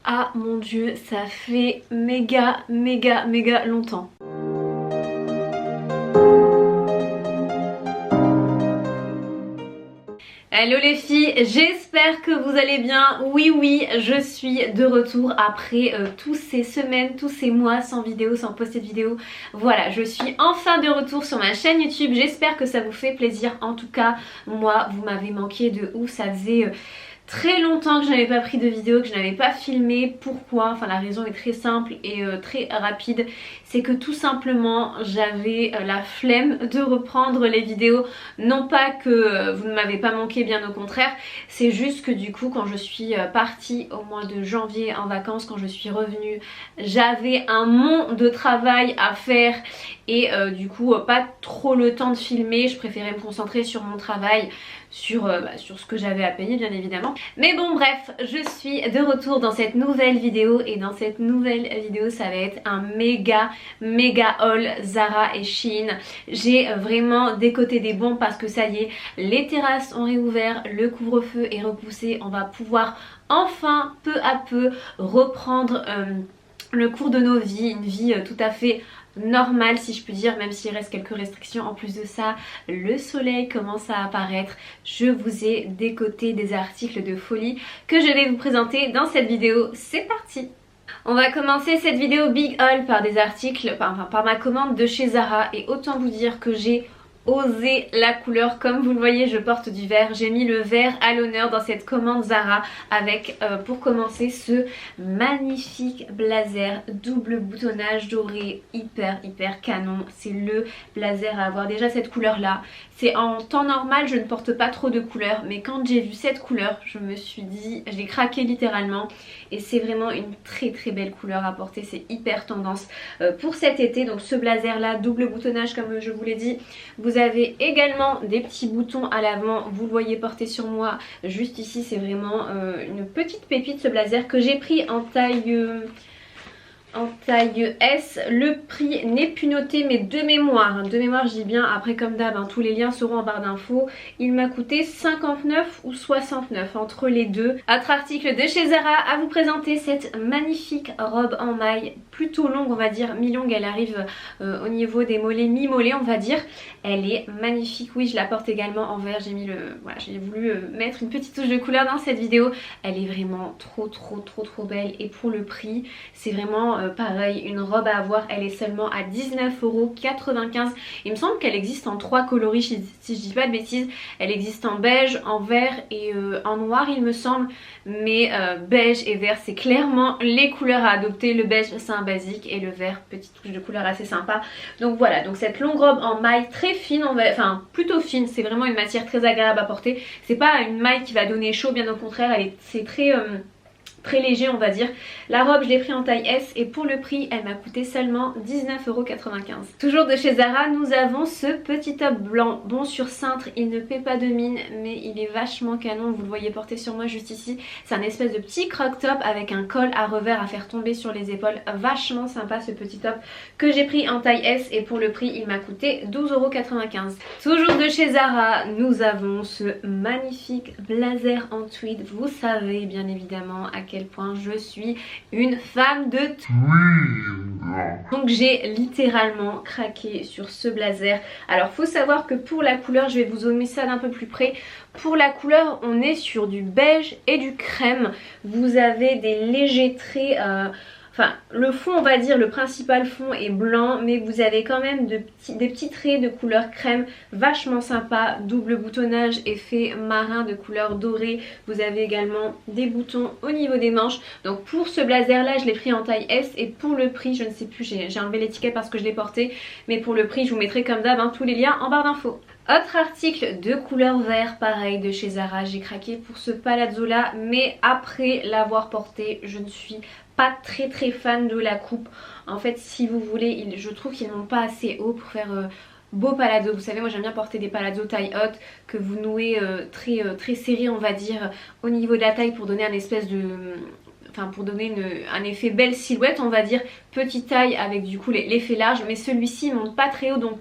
Ah mon dieu, ça fait méga longtemps. Hello les filles, j'espère que vous allez bien. Oui, je suis de retour après toutes ces semaines, tous ces mois sans vidéo, sans poster de vidéo. Voilà, je suis enfin de retour sur ma chaîne YouTube. J'espère que ça vous fait plaisir. En tout cas, moi, vous m'avez manqué de ouf. Ça faisait très longtemps que je n'avais pas pris de vidéo, que je n'avais pas filmé. Pourquoi? Enfin, la raison est très simple et très rapide. C'est que tout simplement j'avais la flemme de reprendre les vidéos. Non pas que vous ne m'avez pas manqué, bien au contraire. C'est juste que du coup quand je suis partie au mois de janvier en vacances, quand je suis revenue, j'avais un monde de travail à faire. Et du coup pas trop le temps de filmer. Je préférais me concentrer sur mon travail, sur ce que j'avais à payer bien évidemment. Mais bon bref, je suis de retour dans cette nouvelle vidéo. Et dans cette nouvelle vidéo ça va être un méga haul Zara et Shein. J'ai vraiment décoté des bons parce que ça y est, les terrasses ont réouvert, le couvre-feu est repoussé. On va pouvoir enfin peu à peu reprendre le cours de nos vies, une vie tout à fait normal si je puis dire, même s'il reste quelques restrictions. En plus de ça, le soleil commence à apparaître. Je vous ai décoté des articles de folie que je vais vous présenter dans cette vidéo. C'est parti! On va commencer cette vidéo Big Haul par des articles, par ma commande de chez Zara. Et autant vous dire que j'ai osé la couleur. Comme vous le voyez, je porte du vert. J'ai mis le vert à l'honneur dans cette commande Zara avec pour commencer ce magnifique blazer double boutonnage doré hyper canon. C'est le blazer à avoir. Déjà cette couleur là, c'est en temps normal je ne porte pas trop de couleurs, mais quand j'ai vu cette couleur je me suis dit, j'ai craqué littéralement. Et c'est vraiment une très belle couleur à porter, c'est hyper tendance pour cet été. Donc ce blazer là, double boutonnage comme je vous l'ai dit. Vous avez également des petits boutons à l'avant, vous le voyez porté sur moi juste ici. C'est vraiment une petite pépite ce blazer que j'ai pris en taille S. Le prix n'est plus noté mais de mémoire je dis bien, après comme d'hab tous les liens seront en barre d'infos. Il m'a coûté 59 ou 69 entre les deux. Autre article de chez Zara à vous présenter, cette magnifique robe en maille plutôt longue, on va dire mi-longue. Elle arrive au niveau des mollets, mi-mollet on va dire. Elle est magnifique, oui je la porte également en vert. J'ai mis voilà, j'ai voulu mettre une petite touche de couleur dans cette vidéo. Elle est vraiment trop belle et pour le prix c'est vraiment pareil, une robe à avoir. Elle est seulement à 19,95 €. Il me semble qu'elle existe en 3 coloris si je dis pas de bêtises. Elle existe en beige, en vert et en noir il me semble. Mais beige et vert c'est clairement les couleurs à adopter. Le beige c'est un basique et le vert petite touche de couleur assez sympa. Donc voilà, donc cette longue robe en maille très fine, enfin plutôt fine, c'est vraiment une matière très agréable à porter. C'est pas une maille qui va donner chaud, bien au contraire, c'est très léger on va dire. La robe je l'ai pris en taille S et pour le prix elle m'a coûté seulement 19,95 €. Toujours de chez Zara, nous avons ce petit top blanc. Bon sur cintre, il ne paie pas de mine mais il est vachement canon. Vous le voyez porté sur moi juste ici. C'est un espèce de petit croc top avec un col à revers à faire tomber sur les épaules. Vachement sympa ce petit top que j'ai pris en taille S et pour le prix il m'a coûté 12,95 €. Toujours de chez Zara, nous avons ce magnifique blazer en tweed. Vous savez bien évidemment à quel point je suis une fan de tweed. Donc j'ai littéralement craqué sur ce blazer. Alors faut savoir que pour la couleur, je vais vous zoomer ça d'un peu plus près. Pour la couleur on est sur du beige et du crème. Vous avez des légers traits enfin le fond on va dire, le principal fond est blanc mais vous avez quand même des petits traits de couleur crème vachement sympa. Double boutonnage effet marin de couleur dorée. Vous avez également des boutons au niveau des manches. Donc pour ce blazer là je l'ai pris en taille S et pour le prix je ne sais plus, j'ai enlevé l'étiquette parce que je l'ai porté. Mais pour le prix je vous mettrai comme d'hab tous les liens en barre d'infos. Autre article de couleur vert, pareil de chez Zara, j'ai craqué pour ce palazzo là, mais après l'avoir porté, je ne suis pas très fan de la coupe. En fait si vous voulez, je trouve qu'ils n'ont pas assez haut pour faire beau palazzo. Vous savez moi j'aime bien porter des palazzos taille haute que vous nouez très serré on va dire au niveau de la taille pour donner un espèce de... Enfin pour donner un effet belle silhouette on va dire, petite taille avec du coup l'effet large. Mais celui-ci il monte pas très haut donc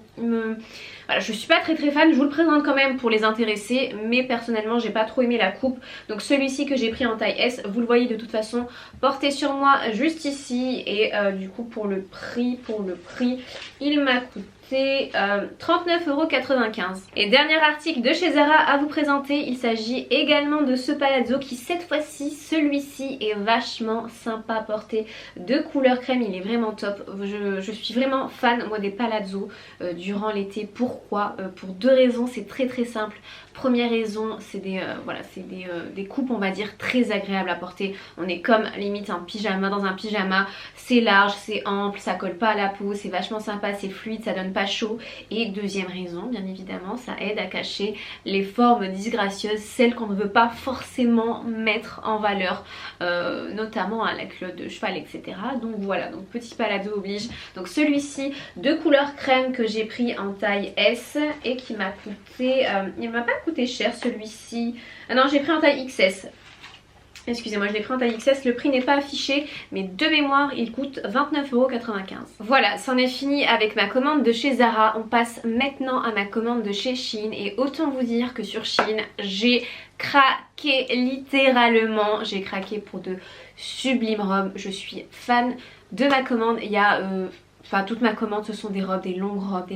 Voilà, je suis pas très fan, je vous le présente quand même pour les intéresser, mais personnellement j'ai pas trop aimé la coupe. Donc celui-ci que j'ai pris en taille S, vous le voyez de toute façon porté sur moi juste ici. Et du coup pour le prix, il m'a coûté 39,95 €. Et dernier article de chez Zara à vous présenter, il s'agit également de ce palazzo qui cette fois-ci, celui-ci est vachement sympa à porter, de couleur crème, il est vraiment top. Je suis vraiment fan moi des palazzos durant l'été. Pourquoi? Pour deux raisons, c'est très simple. Première raison, c'est des coupes on va dire très agréables à porter. On est comme limite un pyjama dans un pyjama, c'est large, c'est ample, ça colle pas à la peau, c'est vachement sympa, c'est fluide, ça donne pas chaud. Et deuxième raison, bien évidemment, ça aide à cacher les formes disgracieuses, celles qu'on ne veut pas forcément mettre en valeur, notamment à la culotte de cheval, etc. Donc voilà, donc petit palazzo oblige. Donc celui-ci de couleur crème que j'ai pris en taille S et qui m'a coûté, il m'a pas coûté cher celui-ci. Ah non, j'ai pris en taille XS. Excusez-moi, je l'ai pris en taille XS, le prix n'est pas affiché, mais de mémoire, il coûte 29,95 €. Voilà, c'en est fini avec ma commande de chez Zara. On passe maintenant à ma commande de chez Shein. Et autant vous dire que sur Shein, j'ai craqué littéralement. J'ai craqué pour de sublimes robes. Je suis fan de ma commande. Il y a... Enfin toute ma commande ce sont des robes, des longues robes,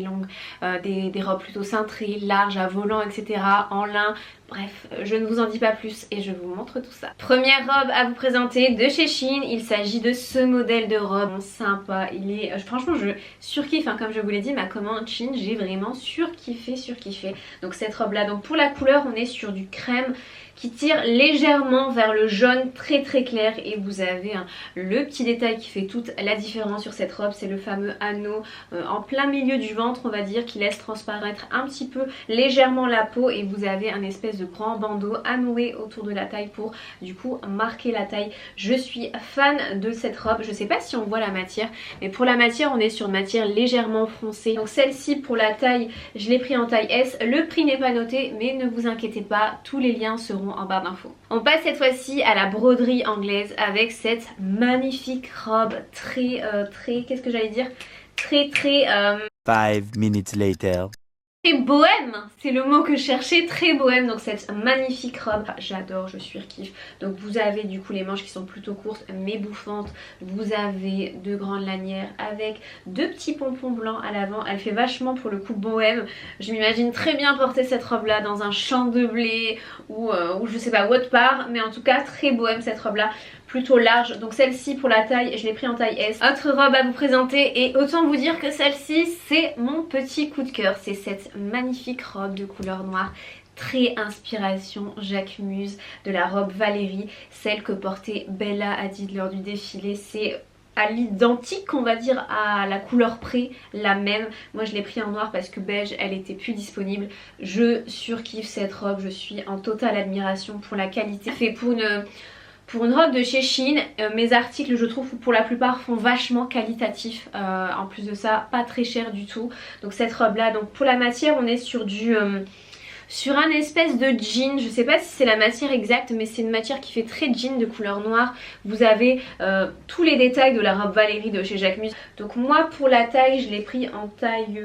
des robes plutôt cintrées, larges, à volant, etc. En lin. Bref, je ne vous en dis pas plus et je vous montre tout ça. Première robe à vous présenter de chez Shein. Il s'agit de ce modèle de robe sympa. Il est, franchement je surkiffe, hein, comme je vous l'ai dit, ma commande Shein, j'ai vraiment surkiffé. Donc cette robe là, donc pour la couleur on est sur du crème qui tire légèrement vers le jaune très clair. Et vous avez le petit détail qui fait toute la différence sur cette robe, c'est le fameux anneau en plein milieu du ventre on va dire, qui laisse transparaître un petit peu légèrement la peau. Et vous avez un espèce de grand bandeau à nouer autour de la taille pour du coup marquer la taille. Je suis fan de cette robe. Je sais pas si on voit la matière, mais pour la matière on est sur une matière légèrement foncée. Donc celle-ci pour la taille, je l'ai pris en taille S. Le prix n'est pas noté, mais ne vous inquiétez pas, tous les liens seront en barre d'infos. On passe cette fois-ci à la broderie anglaise avec cette magnifique robe très qu'est-ce que j'allais dire, très 5 minutes later. très bohème, c'est le mot que je cherchais, très bohème. Donc cette magnifique robe, j'adore, je surkiffe. Donc vous avez du coup les manches qui sont plutôt courtes mais bouffantes. Vous avez deux grandes lanières avec deux petits pompons blancs à l'avant. Elle fait vachement pour le coup bohème. Je m'imagine très bien porter cette robe là dans un champ de blé ou je sais pas autre part, mais en tout cas très bohème cette robe là, plutôt large. Donc celle-ci pour la taille, je l'ai pris en taille S. Autre robe à vous présenter, et autant vous dire que celle-ci c'est mon petit coup de cœur. C'est cette magnifique robe de couleur noire, très inspiration Jacquemus, de la robe Valérie, celle que portait Bella Hadid lors du défilé. C'est à l'identique on va dire, à la couleur près, la même. Moi je l'ai pris en noir parce que beige elle était plus disponible. Je surkiffe cette robe, je suis en totale admiration pour la qualité. Fait pour une robe de chez Shein, mes articles je trouve pour la plupart font vachement qualitatif. En plus de ça, pas très cher du tout. Donc cette robe là, donc pour la matière on est sur du... sur un espèce de jean, je sais pas si c'est la matière exacte, mais c'est une matière qui fait très jean de couleur noire. Vous avez tous les détails de la robe Valérie de chez Jacquemus. Donc moi pour la taille je l'ai pris en taille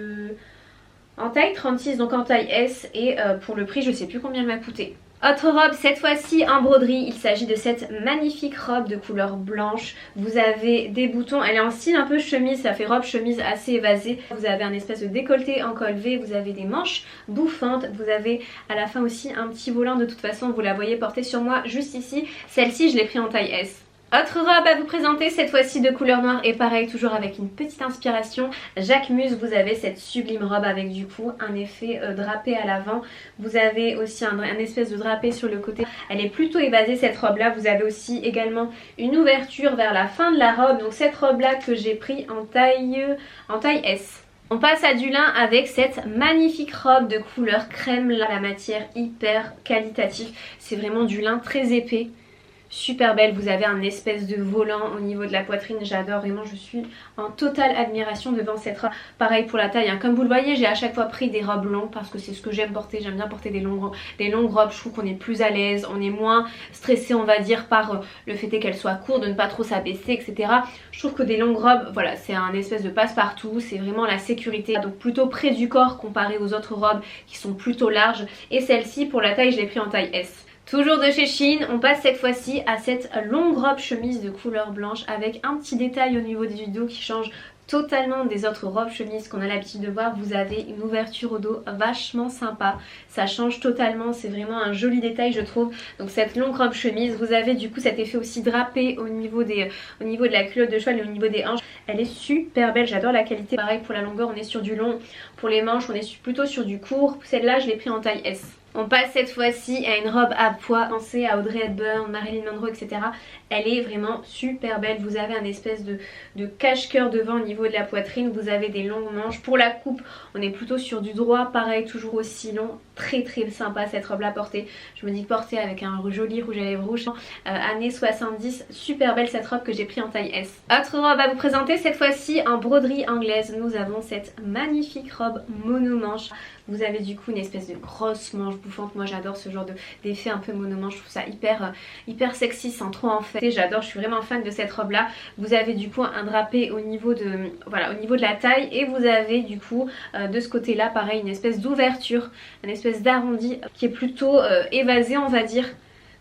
36, donc en taille S. Et pour le prix je sais plus combien elle m'a coûté. Autre robe, cette fois-ci en broderie, il s'agit de cette magnifique robe de couleur blanche. Vous avez des boutons, elle est en style un peu chemise, ça fait robe chemise assez évasée. Vous avez un espèce de décolleté en col V, vous avez des manches bouffantes, vous avez à la fin aussi un petit volant, de toute façon vous la voyez portée sur moi juste ici. Celle-ci je l'ai pris en taille S. Autre robe à vous présenter, cette fois-ci de couleur noire, et pareil toujours avec une petite inspiration Jacquemus. Vous avez cette sublime robe avec du coup un effet drapé à l'avant. Vous avez aussi un espèce de drapé sur le côté. Elle est plutôt évasée cette robe là. Vous avez aussi également une ouverture vers la fin de la robe. Donc cette robe là que j'ai pris en taille S. On passe à du lin avec cette magnifique robe de couleur crème là. La matière hyper qualitative. C'est vraiment du lin très épais. super belle. Vous avez un espèce de volant au niveau de la poitrine, j'adore vraiment, je suis en totale admiration devant cette robe. Pareil pour la taille, hein. Comme vous le voyez, j'ai à chaque fois pris des robes longues parce que c'est ce que j'aime porter, j'aime bien porter des longues robes. Je trouve qu'on est plus à l'aise, on est moins stressé on va dire par le fait qu'elles soient courtes, de ne pas trop s'abaisser, etc. Je trouve que des longues robes, voilà, c'est un espèce de passe-partout, c'est vraiment la sécurité, donc plutôt près du corps comparé aux autres robes qui sont plutôt larges. Et celle-ci pour la taille, je l'ai pris en taille S. Toujours de chez Shein, on passe cette fois-ci à cette longue robe chemise de couleur blanche avec un petit détail au niveau du dos qui change totalement des autres robes chemises qu'on a l'habitude de voir. Vous avez une ouverture au dos vachement sympa, ça change totalement, c'est vraiment un joli détail je trouve. Donc cette longue robe chemise, vous avez du coup cet effet aussi drapé au niveau de la culotte de cheval et au niveau des hanches. Elle est super belle, j'adore la qualité. Pareil pour la longueur, on est sur du long, pour les manches on est plutôt sur du court. Celle-là je l'ai pris en taille S. On passe cette fois-ci à une robe à pois, pensez à Audrey Hepburn, Marilyn Monroe, etc. Elle est vraiment super belle, vous avez un espèce de cache-cœur devant au niveau de la poitrine, vous avez des longues manches. Pour la coupe, on est plutôt sur du droit, pareil, toujours aussi long, très sympa cette robe là portée. Je me dis portée avec un joli rouge à lèvres rouge, années 70, super belle cette robe que j'ai pris en taille S. Autre robe à vous présenter, cette fois-ci en broderie anglaise, nous avons cette magnifique robe monomanche. Vous avez du coup une espèce de grosse manche bouffante, moi j'adore ce genre d'effet un peu monomanche, je trouve ça hyper sexy sans trop en faire. J'adore, je suis vraiment fan de cette robe là. Vous avez du coup un drapé au niveau de la taille et vous avez du coup de ce côté là pareil une espèce d'ouverture, une espèce d'arrondi qui est plutôt évasé on va dire.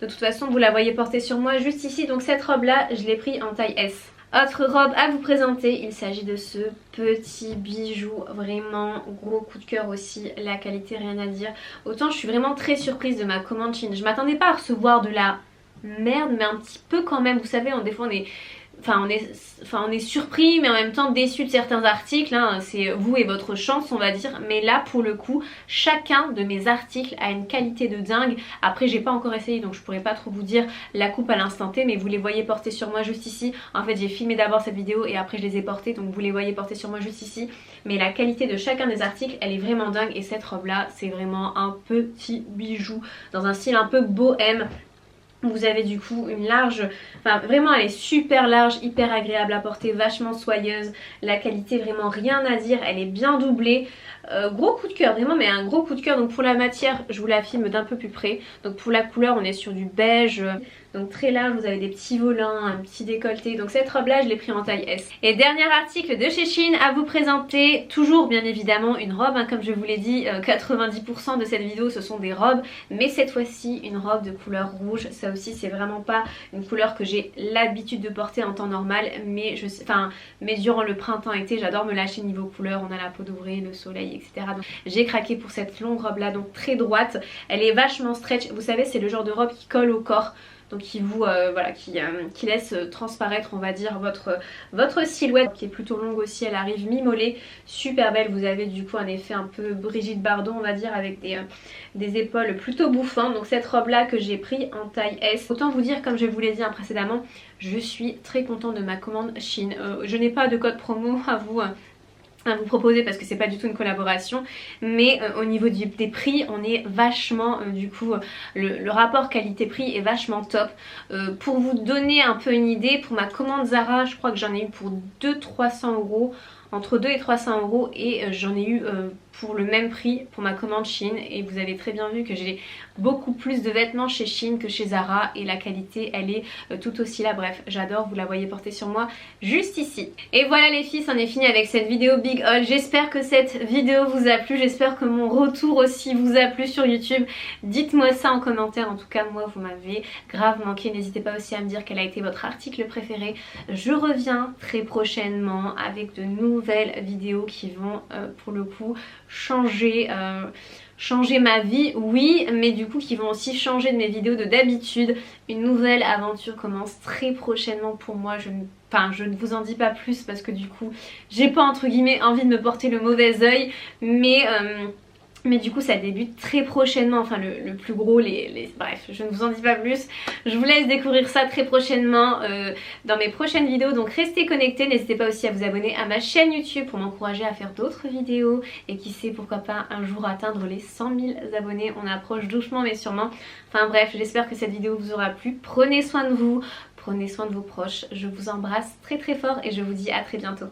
De toute façon vous la voyez porter sur moi juste ici, donc cette robe là je l'ai pris en taille S. Autre robe à vous présenter, il s'agit de ce petit bijou, vraiment gros coup de cœur aussi, la qualité rien à dire. Autant je suis vraiment très surprise de ma commande Shein, je m'attendais pas à recevoir de la merde mais un petit peu quand même, vous savez des fois on est surpris mais en même temps déçu de certains articles, hein. C'est vous et votre chance on va dire, mais là pour le coup chacun de mes articles a une qualité de dingue. Après j'ai pas encore essayé donc je pourrais pas trop vous dire la coupe à l'instant T, mais vous les voyez porter sur moi juste ici. En fait j'ai filmé d'abord cette vidéo et après je les ai portés, donc vous les voyez porter sur moi juste ici, mais la qualité de chacun des articles elle est vraiment dingue. Et cette robe là c'est vraiment un petit bijou dans un style un peu bohème. Vous avez du coup une large, vraiment elle est super large, hyper agréable à porter, vachement soyeuse. La qualité vraiment rien à dire, elle est bien doublée. Gros coup de cœur, vraiment mais un gros coup de cœur. Donc pour la matière, je vous la filme d'un peu plus près. Donc pour la couleur on est sur du beige, donc très large, vous avez des petits volants, un petit décolleté. Donc cette robe là je l'ai pris en taille S. Et dernier article de chez Shein à vous présenter, toujours bien évidemment une robe, hein, comme je vous l'ai dit, 90% de cette vidéo ce sont des robes, mais cette fois-ci une robe de couleur rouge. Ça aussi c'est vraiment pas une couleur que j'ai l'habitude de porter en temps normal, mais durant le printemps-été j'adore me lâcher niveau couleur, on a la peau dorée, le soleil, etc. Donc j'ai craqué pour cette longue robe là, donc très droite, elle est vachement stretch, vous savez c'est le genre de robe qui colle au corps. Donc qui vous qui laisse transparaître on va dire votre silhouette, qui est plutôt longue aussi, elle arrive mi-mollet, super belle. Vous avez du coup un effet un peu Brigitte Bardot on va dire, avec des épaules plutôt bouffantes. Donc cette robe là que j'ai pris en taille S. Autant vous dire, comme je vous l'ai dit précédemment, je suis très contente de ma commande Shein. Je n'ai pas de code promo à vous proposer parce que c'est pas du tout une collaboration, mais au niveau des prix on est vachement du coup le rapport qualité-prix est vachement top. Pour vous donner un peu une idée, pour ma commande Zara je crois que j'en ai eu pour 200-300 €, entre 2 et 300 €, et j'en ai eu pour le même prix pour ma commande Shein. Et vous avez très bien vu que j'ai beaucoup plus de vêtements chez Shein que chez Zara et la qualité elle est tout aussi là. Bref j'adore, vous la voyez porter sur moi juste ici. Et voilà les filles, c'en est fini avec cette vidéo Big Haul. J'espère que cette vidéo vous a plu, j'espère que mon retour aussi vous a plu sur YouTube. Dites-moi ça en commentaire, en tout cas moi vous m'avez grave manqué. N'hésitez pas aussi à me dire quel a été votre article préféré. Je reviens très prochainement avec de nouvelles vidéos qui vont pour le coup changer ma vie, oui, mais du coup qui vont aussi changer de mes vidéos de d'habitude. Une nouvelle aventure commence très prochainement pour moi. Je ne vous en dis pas plus parce que du coup j'ai pas entre guillemets envie de me porter le mauvais oeil, mais Mais du coup ça débute très prochainement, enfin le plus gros, bref, je ne vous en dis pas plus. Je vous laisse découvrir ça très prochainement dans mes prochaines vidéos. Donc restez connectés, n'hésitez pas aussi à vous abonner à ma chaîne YouTube pour m'encourager à faire d'autres vidéos. Et qui sait, pourquoi pas un jour atteindre les 100 000 abonnés. On approche doucement mais sûrement. Enfin bref, j'espère que cette vidéo vous aura plu. Prenez soin de vous, prenez soin de vos proches. Je vous embrasse très très fort et je vous dis à très bientôt.